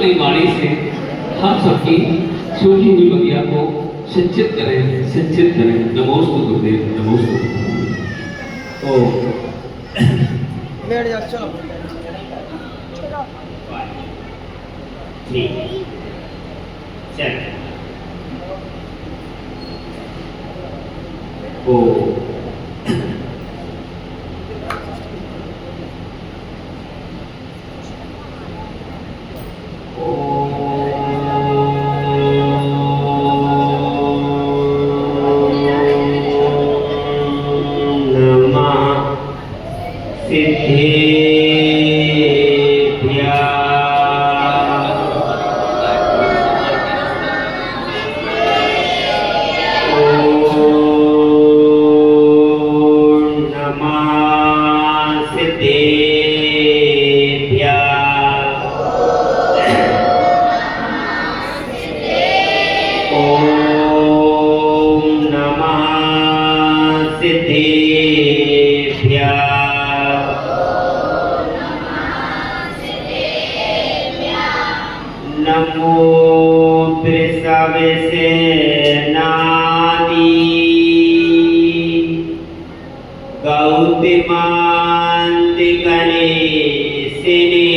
अपनी वाणी से हम सबकी छूटी हुई बगिया को सिंचित करें। नमोस्तु गुरुदेव, नमोस्तु। ओ बैठ जाओ, चलो ठीक चल। ओ नमो वृषभसे नादी गौतमान्ति गणेशिने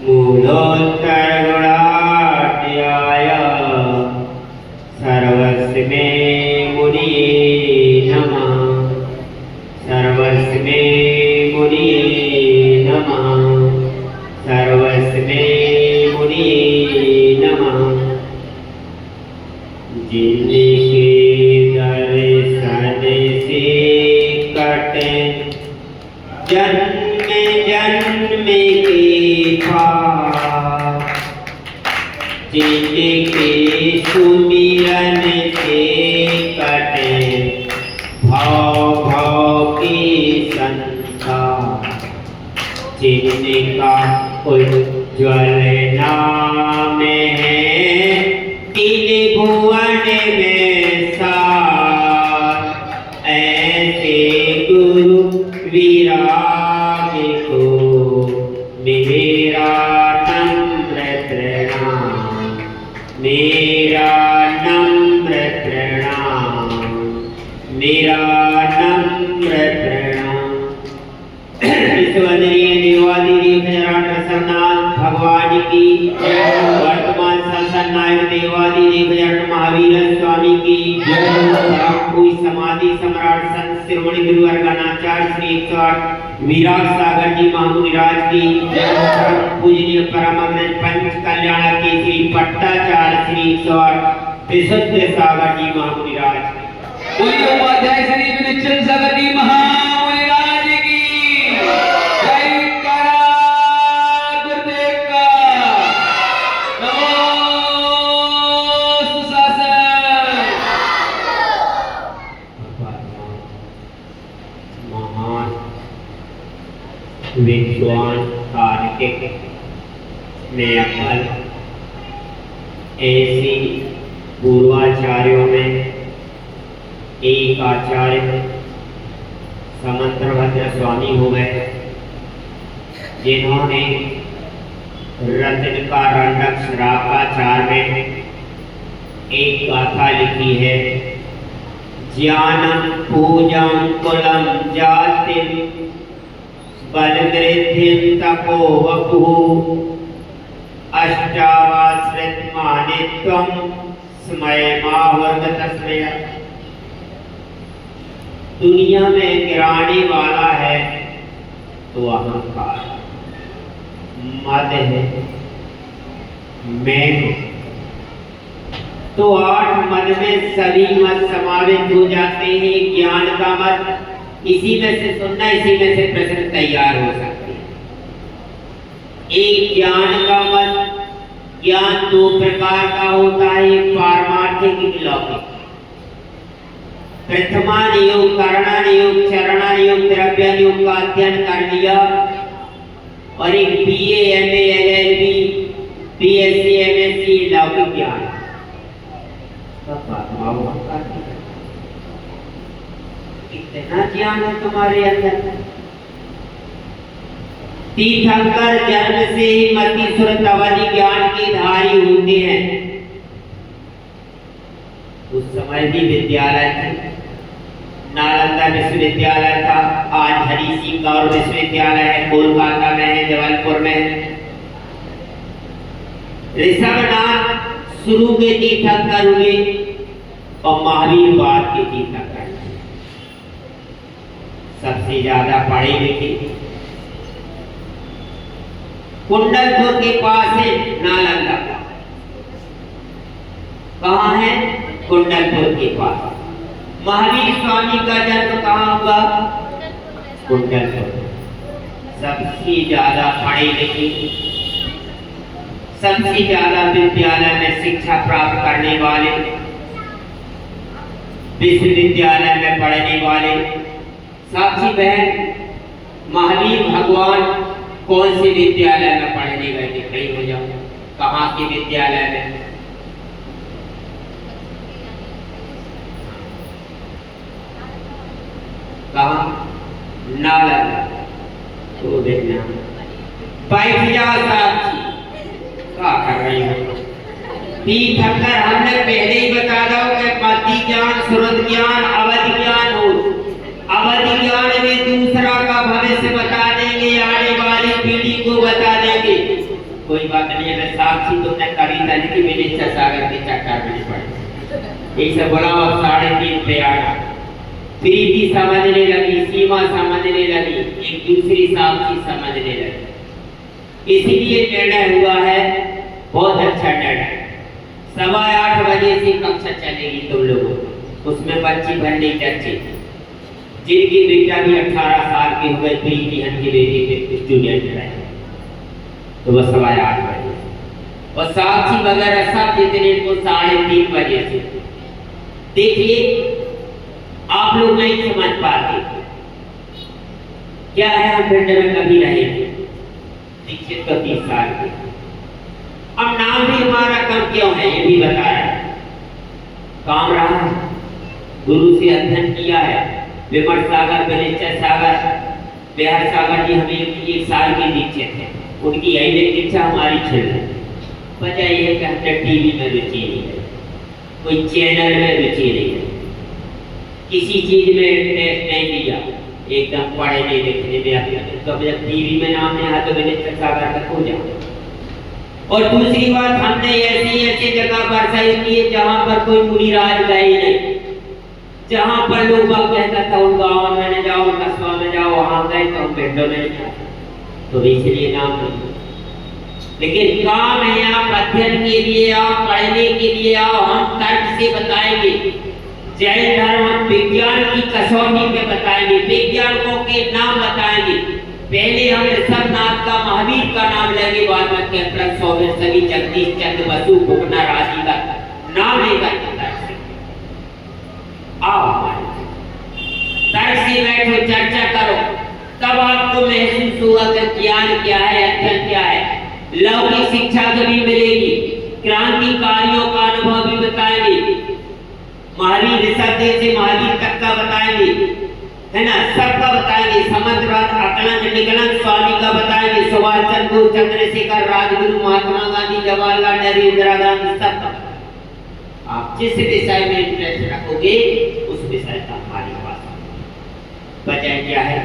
मूलोत्तरगुणाढ्याय सर्वस्मै मुनिये नमः। सर्वस्मै मुनिये नमः। सर्वस्मै मुनिये नमः। जिनके दर्शन से कटे जन्म जन्म के पाप, जिनके सुमिरन से कटे भव भव की संताप, जिनका उज्ज्वल नाम है तीन भुवन में सार, ऐसे गुरु विराग को मेरा नम्र प्रणाम। मेरा नम्र प्रणाम। मेरा नम्र प्रणाम। विश्ववंदनीय देवाधिदेव गजानन सरनाथ भगवान की वर्तमान शासन नायक देवाधिदेव गजानन महावीर स्वामी की परम पूज्य समाधि सम्राट संत शिरोमणि गुरु अर्घनाचार्य श्री 108 विराट सागर जी महामुनिराज की परम पूजनीय परम अग्रज पंच कल्याण के श्री पट्टाचार्य श्री 108 विशुद्ध सागर जी महामुनिराज की उपाध्याय श्री विनिचल सागर जी महामुनिराज की जय करा गुरुदेव का। नमो सुशासन। महान विद्वान तार्किक न्यायपाल ऐसी पूर्वाचार्यों में एक आचार्य समंत्रभद्र स्वामी हो गए, जिन्होंने रत्न का रंडक श्रापाचार में एक गाथा लिखी है। ज्ञानम पूजम कुलम जातिम बलवृद्धिं तपो वपुः अष्टावाश्रित मानित्वं स्मयमावर्गतस्मय। दुनिया में गिराने वाला है तो अहंकार, मद है, मैं हूं, तो 8 मद में सभी मत समावित हो जाते हैं। ज्ञान का मत इसी में से सुनना, इसी में से प्रश्न तैयार हो सकते हैं। एक ज्ञान का मत, ज्ञान 2 प्रकार का होता है, एक पारमार्थिक, एक लौकिक। प्रथमान योग, करण योग, चरण योग, द्रव्य योग का अध्ययन कर लिया और एक BA, MA, LLB, BSc, MSc लौकिक ज्ञान। इतना ज्ञान है तुम्हारे अंदर, तीर्थंकर जन्म से ही मति सुरत अवधि ज्ञान के धारी होते हैं। उस समय भी विद्यालय थे, नालंदा विश्वविद्यालय था, आज हरि सिंह गौर विश्वविद्यालय है, कोलकाता में है, जबलपुर में है। ऋषभनाथ शुरू के तीर्थंकर हुए और महावीर बाद के तीर्थंकर। सबसे ज्यादा पढ़े लिखे कुंडलपुर के पास है नालंदा। कहाँ है? कुंडलपुर के पास। महावीर स्वामी का जन्म कहाँ हुआ? कुंडलपुर। सबसे ज्यादा पढ़े लिखे, सबसे ज्यादा विद्यालय में शिक्षा प्राप्त करने वाले, विश्वविद्यालय में पढ़ने वाले साक्षी बहन, महावीर भगवान कौन से विद्यालय में पढ़ने गए? खड़ी हो जाओ। कहाँ के विद्यालय में? कहाँ? नालंदा। तो देखना, बैठ जाओ साक्षी। क्या कर रही हो? तीर्थंकर हमने पहले ही बता दो कि मति ज्ञान, सुरत ज्ञान, अवधि ज्ञान हो। अवधि ज्ञान में दूसरा का भविष्य बता देंगे, आने वाली पीढ़ी को बता देंगे। कोई बात नहीं है। साक्षी तुमने कविता लिखी, विनिश्चय सागर के चक्कर में पड़ी। एक से बोला 3:30 पे आना। प्रीति समझने लगी, सीमा समझने लगी, एक दूसरी साक्षी समझने लगी। इसलिए निर्णय हुआ है, बहुत अच्छा निर्णय। 8:15 बजे से कक्षा चलेगी तुम लोगों को। उसमें बच्ची भरने चर्चे, जिनकी बेटा भी 18 साल के हुए, प्रीति की बेटी के स्टूडेंट रहे, तो वह 8:15 बजे। और साक्षी वगैरह सब जितने को 3:30 बजे से। देखिए, आप लोग नहीं समझ पाते क्या है। हम फील्ड में कभी रहेंगे, दीक्षित तो 30 साल के। अब नाम भी हमारा कम क्यों है, ये भी बता रहा है। काम रहा है, गुरु से अध्ययन किया है। विमर सागर, विनिश्चय सागर, बिहार सागर जी हमें 1 साल की दीक्षित है। उनकी यही दीक्षा हमारी छिड़ है। वजह यह है कि हमने टीवी में रुचि नहीं है, कोई चैनल में रुचि नहीं है, किसी चीज में इंटरेस्ट नहीं लिया, एकदम पढ़ने लिखने में। तो जब टीवी में नाम नहीं आया तो विनिश्चय सागर तक हो जाओ। और दूसरी बात, हमने ऐसी जगह पर सही किए जहाँ पर कोई मुनिराज गए नहीं, जहाँ पर लोग कहता था उन गाँव में जाओ, कस्बा में जाओ, वहाँ गए तो हम पिंडों में नहीं, तो इसलिए नाम नहीं। लेकिन काम है, आप अध्ययन के लिए आओ, पढ़ने के लिए आओ। हम तर्क से बताएंगे। जैन धर्म हम विज्ञान की कसौटी पे बताएंगे, वैज्ञानिकों के नाम बताएंगे। पहले हम ऋषभनाथ का, महावीर का नाम लेंगे, बाद में कैप्टन सौविर, सभी जगदीश चंद्र बसु, फुकना राशि का नाम लेकर आओ। तर्क से बैठो, चर्चा करो, तब आपको महसूस होगा कि ज्ञान क्या है, अध्ययन क्या है। लौकिक शिक्षा कभी मिलेगी, क्रांतिकारियों का अनुभव भी बताएंगे। महावीर ऋषभदेव से महावीर तक का बताएंगे, है ना, सबका बताएंगे। समंतराज अकलंक निकलंक स्वामी का बताएंगे, सुभाष चंद्र बोस, चंद्रशेखर, राजगुरु, महात्मा गांधी, जवाहरलाल नेहरू, इंदिरा गांधी, सबका। आप जिस विषय में इंटरेस्ट रखोगे उस विषय का हमारे पास। वजह क्या है?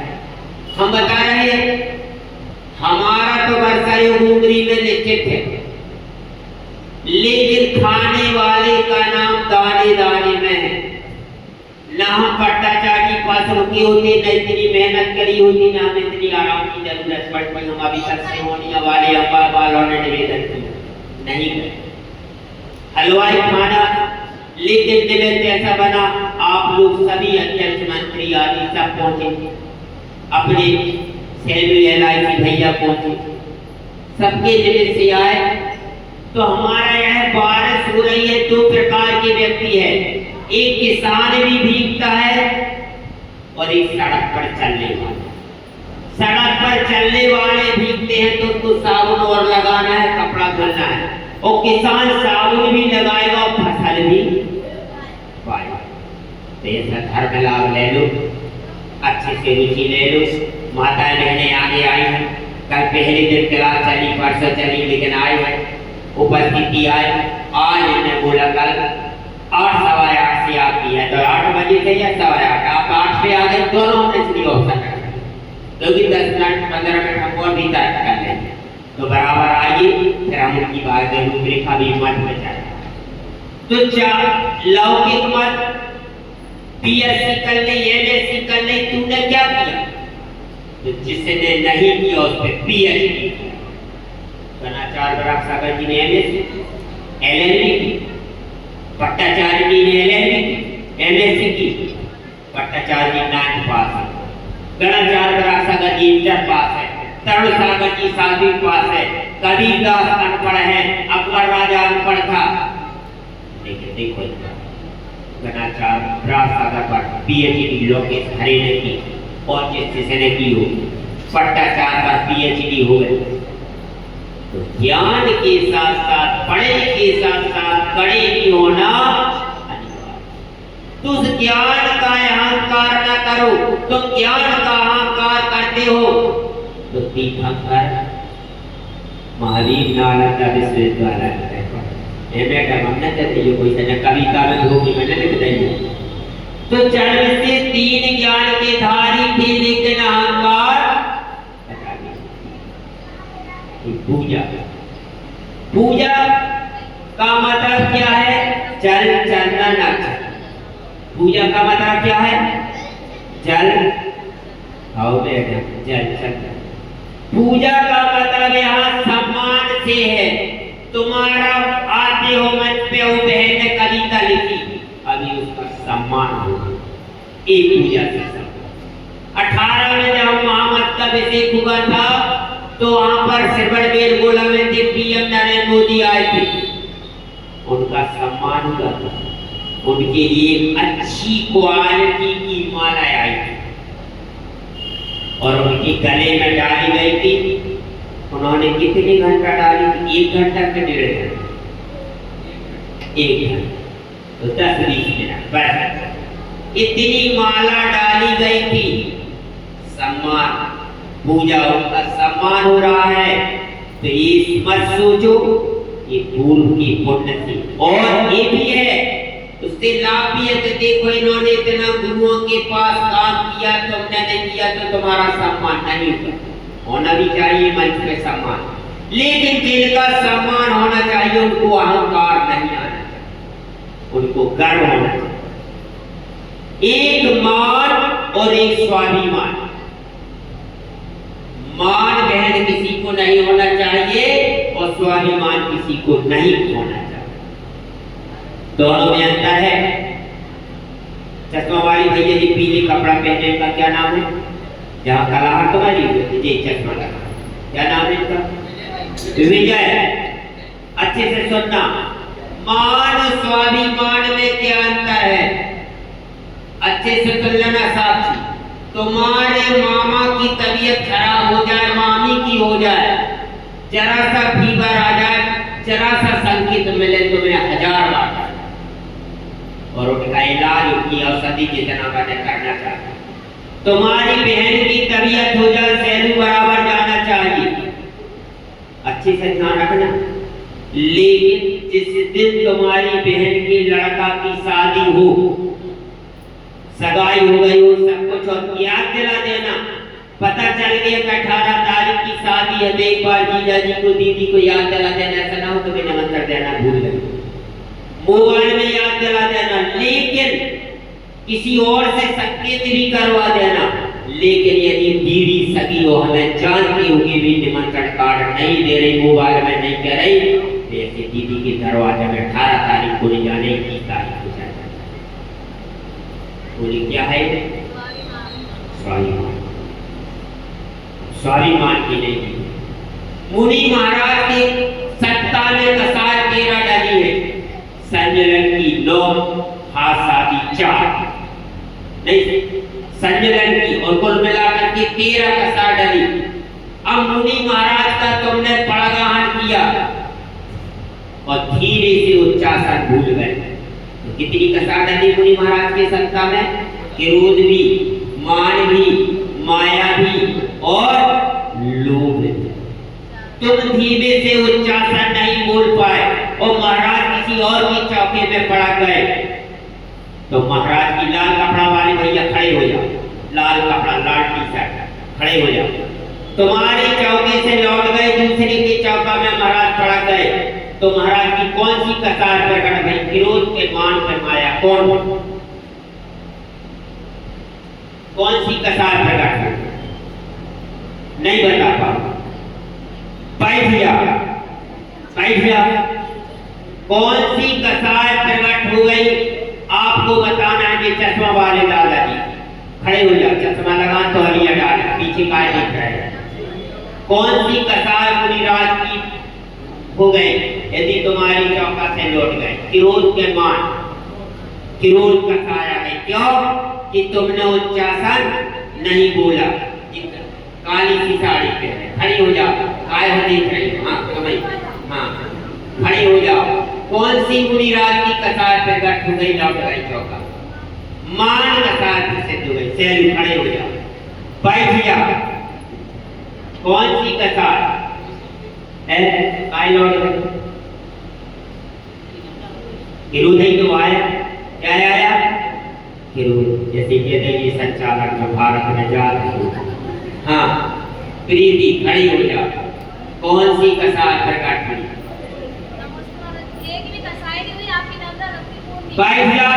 हम बता रहे हैं, हमारा तो वर्षायोग उंगली में निश्चित है, लेकिन खाने वाले का नाम दाने दाने में है। ना हम भट्टाचार्य के पास रुके होते, न इतनी मेहनत करी होती, ना हमें इतनी आराम की जरूरत पड़ती। हम अभी तक सेवनिया वाले अम्बा वालों ने निवेदन किया नहीं करे हलवाई खाना, लेकिन निवेदन ऐसा बना, आप लोग सभी अध्यक्ष, मंत्री आदि सब पहुंचे, अपने सैलरी LIC भैया पहुंचे, सबके निवेदन से आए। तो हमारा यह बारिश हो रही है, 2 प्रकार के व्यक्ति है, एक किसान भी भीगता है और एक सड़क पर चलने वाला। सड़क पर चलने वाले भीगते हैं तो उनको साबुन और लगाना है, कपड़ा धुलना है, और किसान साबुन भी लगाएगा और फसल भी पाएगा। तो ऐसा धर्म लाभ ले लो, अच्छे से रुचि ले लो। माताएं बहनें आगे आई हैं, कल पहले दिन क्लास चली, परसों चली, लेकिन आए हैं उपस्थिति आए। आज इन्हें बोला कल 8:15 से आपकी है, तो 8 बजे से या 8:15 आप 8 पे आ गए, दोनों में से ऑप्शन है, क्योंकि 10 मिनट 15 मिनट हम और भी तय कर लेंगे। तो बराबर आइए, फिर हम उनकी बात रूपरेखा भी मत बचाए। तो लौकिक मत बीएससी कर ले, एमएससी कर ले, तूने क्या किया? तो जिसने नहीं किया उस पर पीएचडी किया। कनाचार्य बराक सागर जी ने एमएससी, एलएलबी की, भट्टाचार्य जी ने एलएलबी की, एमएससी की, भट्टाचार्य जी 9th पास है, गणाचार्य बराक सागर जी इंटर पास है, तरुण सागर जी 7वीं पास है, कबीरदास अनपढ़ है, अकबर राजा अनपढ़ था, लेकिन देखो गणाचार्य बराक सागर पर पीएचडी लोकेश हरे ने की, और जिसने की हो भट्टाचार्य पर पीएचडी हो गए। तो ज्ञान के साथ साथ पढ़े के साथ साथ कड़े भी होना अनिवार्य। तो उस ज्ञान का अहंकार न करो। तुम ज्ञान का अहंकार करते हो तो तीर्थंकर महावीर नालंदा विश्वविद्यालय हमने कहते जो कोई सजा कविता में धोखी मैंने लिख दी। तो जन्म से 3 ज्ञान के धारी थे, लेकिन अहंकार पूजा। पूजा का मतलब क्या है? जल चंदन अक्षत। पूजा का मतलब क्या है? जल जल चंदन। पूजा का मतलब यहाँ सम्मान से है। तुम्हारा आते हो मंच पे वो बहन ने कविता लिखी, अभी उसका सम्मान हो, एक पूजा से। 18 में जब मोहम्मद का अभिषेक हुआ था तो वहां पर सिरबड़बेल गोला में पीएम नरेंद्र मोदी आए थे, उनका सम्मान हुआ था। उनके लिए अच्छी क्वालिटी की मालाएं आई थी और उनके गले में डाली गई थी। उन्होंने कितने घंटा डाली थी? 1 घंटा के 1.5 घंटा, 1 घंटा, तो 10-20 मिनट बस इतनी माला डाली गई थी। सम्मान, पूजा उनका सम्मान हो रहा है। तो ये मत सोचो ये पूर्व की पुण्य थी, और ये भी है उससे लाभ भी है। तो देखो इन्होंने इतना गुरुओं के पास काम किया, तुमने नहीं किया तो तुम्हारा सम्मान नहीं होना भी चाहिए मंच पे सम्मान, लेकिन जिनका सम्मान होना चाहिए उनको अहंकार नहीं आना चाहिए, उनको गर्व होना चाहिए। एक मान और एक स्वाभिमान। मान बहन किसी को नहीं होना चाहिए और स्वाभिमान किसी को नहीं होना चाहिए, दोनों में अंतर है। चश्मा वाली भैया जी पीले कपड़ा पहने का क्या नाम है? जहाँ कलाहट तुम्हारी जी चश्मा लगा, क्या नाम है इसका? विजय। अच्छे से सुनना, मान स्वाभिमान में क्या अंतर है? अच्छे से सुन लेना साथी। तुम्हारे मामा की तबीयत खराब हो जाए, मामी की हो जाए, जरा सा फीवर आ जाए, जरा सा संकेत मिले तुम्हें 1000 बार और उनका इलाज उनकी औषधि जितना बने करना चाहिए। तुम्हारी बहन की तबीयत हो जाए, सैलू बराबर जाना चाहिए, अच्छे से ध्यान रखना। लेकिन जिस दिन तुम्हारी बहन की लड़का की शादी हो, सगाई हो गई हो, सब कुछ और याद दिला देना। पता चल गया कि 18 तारीख की शादी है, एक बार जीजा जी को दीदी को याद दिला देना। ऐसा ना हो तो नमस्कार देना भूल गए, मोबाइल में याद दिला देना, लेकिन किसी और से संकेत भी करवा देना। लेकिन यदि दीदी सगी हो, हमें जानती होगी भी निमंत्रण कार्ड नहीं दे रही, मोबाइल में नहीं कह रही, जैसे दीदी के दरवाजे में 18 तारीख को नहीं जाने, 30 तारीख को जाना। बोले क्या है? स्वाभिमान। स्वाभिमान की नहीं। मुनि महाराज के 57 कसार 13 डाली है, संजलन की 9, हाथ शादी 4 नहीं, संजलन की और कुल मिलाकर के 13 कसार डाली। अब मुनि महाराज का तुमने पड़गाहन किया और धीरे से उच्चासन भूल गए। तो कितनी कसार डाली मुनि महाराज के संता में? क्रोध भी, मान भी, माया भी और लोभ भी। तुम धीमे से उच्चासन नहीं बोल पाए और महाराज किसी और की चौके में पड़ा गए, तो महाराज की लाल कपड़ा वाले भैया खड़े हो जाओ, लाल कपड़ा लाल टी शर्ट खड़े हो जाओ। तुम्हारे चौके से लौट गए, दूसरे के चौका में महाराज पड़ा गए, तो महाराज की कौन सी कसार प्रकट भई? क्रोध के मान पर माया। कौन सी कसार प्रकट हुई? नहीं बता पाओ। बैठ जा। कौन सी कसार प्रकट हो गई आपको बताना है। कि चश्मा वाले दादाजी खड़े हो जाओ, चश्मा लगा तो हलिया डाल, पीछे काय दिख रहा है। कौन सी कसार मुनिराज की हो गई यदि तुम्हारी चौका से लौट गए? क्रोध के मान, क्रोध का साया है। क्यों? कि तुमने उच्चासन नहीं बोला। काली सी साड़ी पे खड़ी हो जाओ, काय हो देख रही हो? हाँ कमाई, हाँ खड़ी हो जाओ। कौन सी मुनिराज की कसार पे गठ हो गई? लौट गई चौका, मान कसार पे सिद्ध हो गई। सैलू खड़े हो जाओ, बैठ जाओ। कौन सी कसार है? काय लौट गई? क्रोध ही तो आया। क्या आया? क्रोध। जैसे कहते हैं संचालक में भारत में जा रहे हो। हाँ प्रीति खड़ी हो जाओ। कौन सी कसार प्रकट हुई? एक भी कसाई नहीं हुई आपकी नजर रखती पूरी। बैठ जा।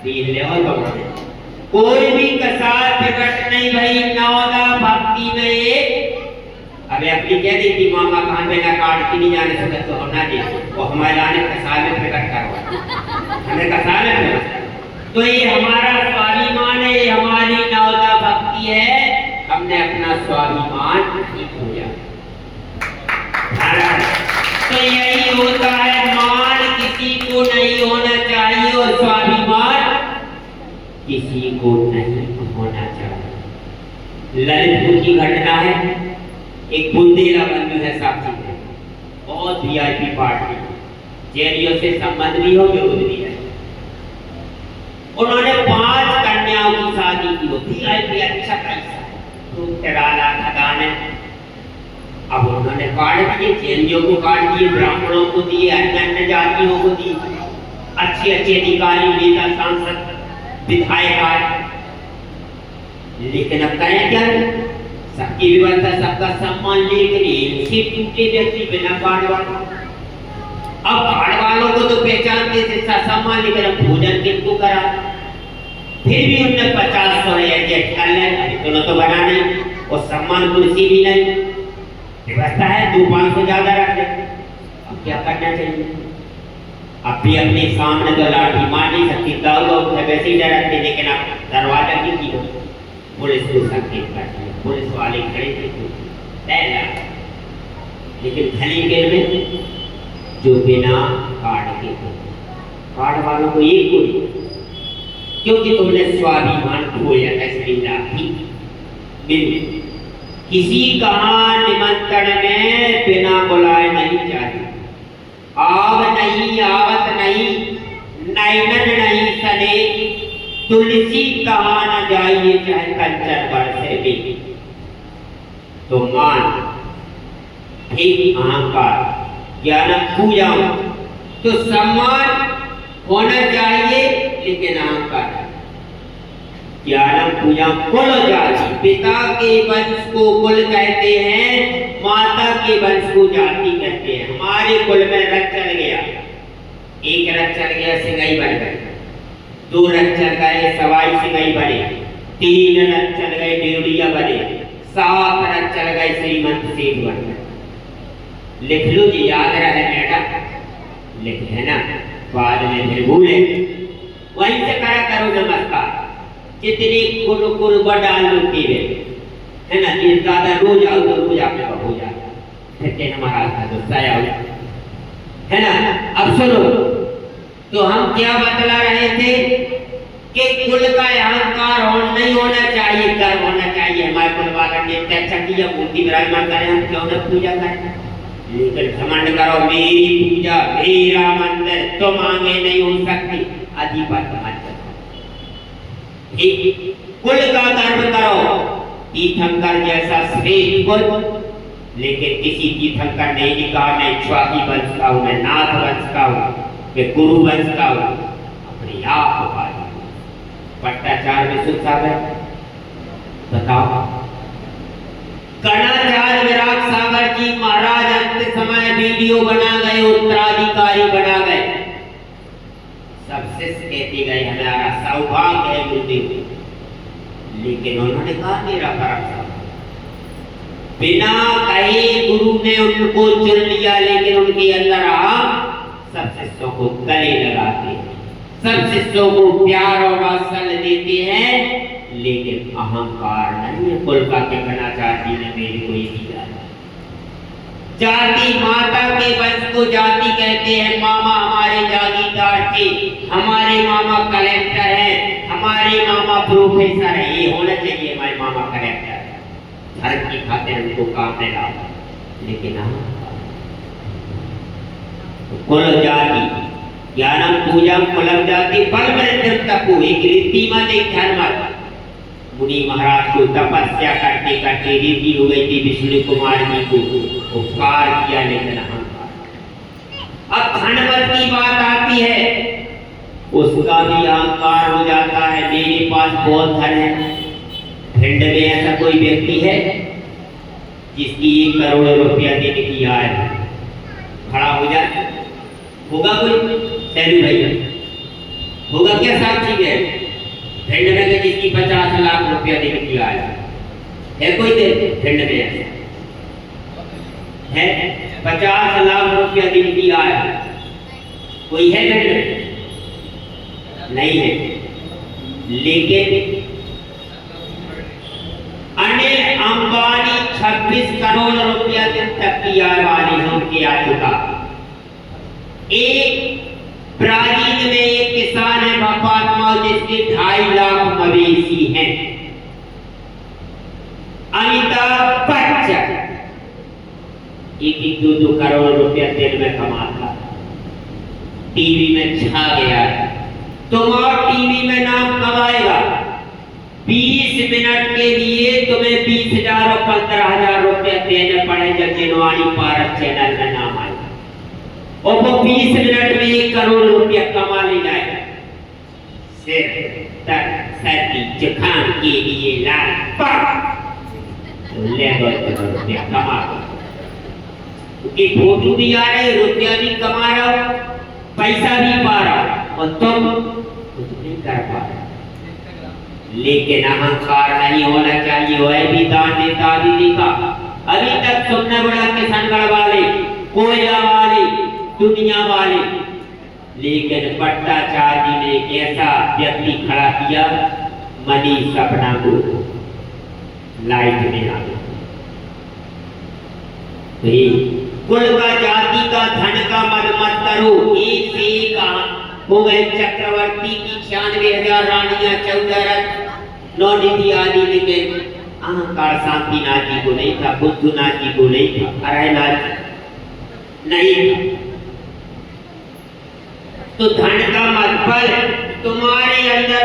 तीन ले और बढ़ो। कोई भी कसार प्रकट नहीं भई नवदा भक्ति में एक। अबे अपनी कह दी थी मामा कान में ना काट की नहीं जाने सकता तो होना दे, वो हमारे लाने कसार में प्रकट करवा, हमें कसार में प्रकट। तो ये हमारा स्वाभिमान है, ये हमारी नवदा भक्ति है। हमने अपना स्वाभिमान नहीं खोया। तो यही होता है, मान किसी को नहीं होना चाहिए और स्वाभिमान किसी को नहीं होना चाहिए। ललितपुर की घटना है, एक बुंदेला बंधु है साथी में, बहुत वीआईपी पार्टी, जैनियों से संबंध भी हो विरोध भी है। उन्होंने 5 कन्याओं की शादी की होती है, अच्छा पैसा तो कराला खदान है। अब उन्होंने कार्ड दिए, जैनियों को कार्ड दिए, ब्राह्मणों को दिए, अन्य जातियों को दिए, अच्छे अच्छे अधिकारी, नेता, सांसद, विधायक। लेकिन अब करें क्या? सबकी व्यवस्था, सबका सम्मान, लेकिन से टूटे व्यक्ति बिना कार्ड वालों। अब कार्ड वालों को तो पहचानते थे सम्मान, लेकिन अब भोजन किनको करा? फिर भी उनने 50-100 एडजस्ट कर लिया। दोनों तो बना नहीं और सम्मान कुर्सी भी नहीं, व्यवस्था है 200-500 ज्यादा रख दे। अब क्या करना चाहिए? अब भी अपने सामने तो लाठी मार नहीं सकती, दौड़ वैसे ही डरते, लेकिन अब दरवाजा की की पुलिस को संकेत कर दिया। पुलिस वाले खड़े थे, लेकिन खलीगढ़ में जो बिना कार्ड के थे, कार्ड वालों को एक कोई, क्योंकि तुमने स्वाभिमान खोया था। किसी का निमंत्रण में बिना बुलाए नहीं जाते। आव नहीं आवत नहीं, नैनन नहीं सने, तुलसी कहा न जाइए चाहे कंचन बरसे भी। तो मान एक अहंकार ज्ञान पूजा तो सम्मान होना चाहिए, लेकिन अहंकार ज्ञान पूजा कुल जाति। पिता के वंश को कुल कहते हैं, माता के वंश को जाति कहते हैं। हमारे कुल में रथ चल गया, एक रथ चल गया सिंगाई बन गए, 2 रथ चल गए सवाई सिंगाई बने, 3 रथ चल गए ड्योढ़िया बने, 7 रथ चल गए श्रीमंत सेठ बन गए। लिख लो जी, याद रहे मैडम, लिख लेना, बाद में फिर भूले। वहीं से करा करो नमस्कार। जितनी कुल डाल लुटी है ना, जिस ज्यादा रोज आओ तो रोज आपने हो जाता, फिर हमारा था तो साया हो जाता है ना। अब सुनो, तो हम क्या बतला रहे थे कि कुल का अहंकार नहीं होना चाहिए, गर्व होना चाहिए। हमारे कुल वाला ने अच्छा किया, मूर्ति विराजमान करें, हम क्यों न पूजा करें? लेकिन घमंड करो, मेरी पूजा, मेरा मंदिर, तुम आगे नहीं हो सकती, अधिपत मत। कुल का गर्व करो, तीर्थंकर जैसा श्रेष्ठ कुल लेकिन किसी तीर्थंकर ने नहीं कहा मैं इक्ष्वाकु वंश का हूँ, मैं नाथ वंश का हूँ, मैं कुरु वंश का हूँ। अपने आप को बात भट्टाचार्य में सुख सागर बताओ। कर्णाचार्य विराट सागर जी महाराज अंत समय वीडियो बना गए, उत्तराधिकारी बना गए। सब शिष्य कहते गए हमारा सौभाग्य है गुरुदेव, लेकिन उन्होंने कहा मेरा परम बिना कहे गुरु ने उनको चुन लिया, लेकिन उनके अंदर सब शिष्यों को गले लगाते हैं, सब शिष्यों को प्यार और वात्सल्य देते हैं, लेकिन अहंकार नहीं है। कुल का कर्णाचार्य जी ने मेरे को ये दिया है। जाति माता के वंश को जाति कहते हैं। मामा हमारे जागीरदार थे, हमारे मामा कलेक्टर हैं, हमारे मामा प्रोफेसर है, ये होना चाहिए हमारे मामा कलेक्टर है। धर्म की खातिर उनको काम में लाओ, लेकिन कुल जाति ज्ञानम पूजम कुलम जाति फल मृत्यु तपो, एक रीति मत एक धर्म। मुनि महाराज को तपस्या करते करते रीति हो गई थी, विष्णु कुमार जी को उपकार किया, लेकिन अहंकार। अब धनवत की बात आती है, उसका भी अहंकार हो जाता है, मेरे पास बहुत धन है। भिंड में ऐसा कोई व्यक्ति है जिसकी 1 करोड़ रुपया देने की आय है? खड़ा हो जाए, होगा कोई? सैलू भैया होगा क्या? साक्षी है भिंड में जिसकी 50 लाख रुपया देने की आय है कोई? दे भिंड में है 50 लाख रुपया देने की आय कोई है भिंड में? नहीं है। लेकिन अनिल अंबानी 26 करोड़ रुपया दिन तक की आय वाले हैं, उनकी आ चुका। एक ब्राजील में एक किसान है महात्मा, जिसके 2.5 लाख मवेशी हैं। अमिताभ बच्चन 1-2 करोड़ रुपया दिन में कमाता, टीवी में छा गया। तुम और टीवी में नाम कमाएगा, 20 मिनट के लिए तुम्हें 20,000 और 15,000 रुपया देने पड़े जब जिनवाणी पारस चैनल में नाम आएगा, और वो 20 मिनट में 1 करोड़ रुपया कमा ले जाएगा। सिर्फ सर्दी जुकाम के लिए लाल ले 2 करोड़ रुपया कमा, उसकी फोटो भी आ रही, रुपया भी कमा रहा हो, पैसा भी पा रहा हो, और तुम कुछ नहीं कर पा रहे। लेकिन अहंकार नहीं होना चाहिए। वह भी दान देता भी देखा अभी तक सुनने बड़ा किशनगढ़ वाले, कोयला वाले, दुनिया वाले, लेकिन भट्टाचार्य जी ने एक ऐसा व्यक्ति खड़ा किया, मनी सपना को लाइट में आ गया। कुल का जाति का धन का मत करो, एक से एक हो गए चक्रवर्ती की 96,000 रानियां, 14 रत्न, 9 निधि आदि, लेकिन अहंकार शांतिनाथ जी को नहीं था, बुद्धनाथ जी को नहीं था, अरहनाथ नहीं था। तो धन का मत फल तुम्हारे अंदर